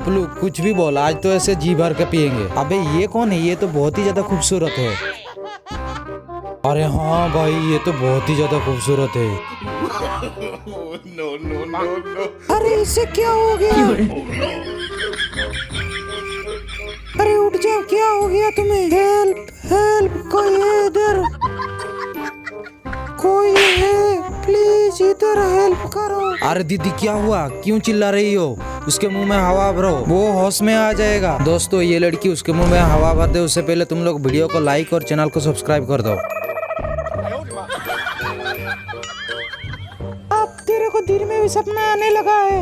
पपलू कुछ भी बोल, आज तो ऐसे जी भर के पियेंगे। अबे ये कौन है? ये तो बहुत ही ज्यादा खूबसूरत है। अरे हाँ भाई, ये तो बहुत ही ज्यादा खूबसूरत है। अरे इसे क्या हो गया? अरे उठ जाओ, क्या हो गया तुम्हें? हेल्प हेल्प, कोई है इधर? कोई है? प्लीज इधर हेल्प करो। अरे दीदी क्या हुआ? क्यों चिल्ला रही हो? उसके मुंह में हवा भरो, वो होश में आ जाएगा। दोस्तों ये लड़की उसके मुंह में हवा भर दे उससे पहले तुम लोग वीडियो को लाइक और चैनल को सब्सक्राइब कर दो। अब तेरे को दिन में भी सपना आने लगा है।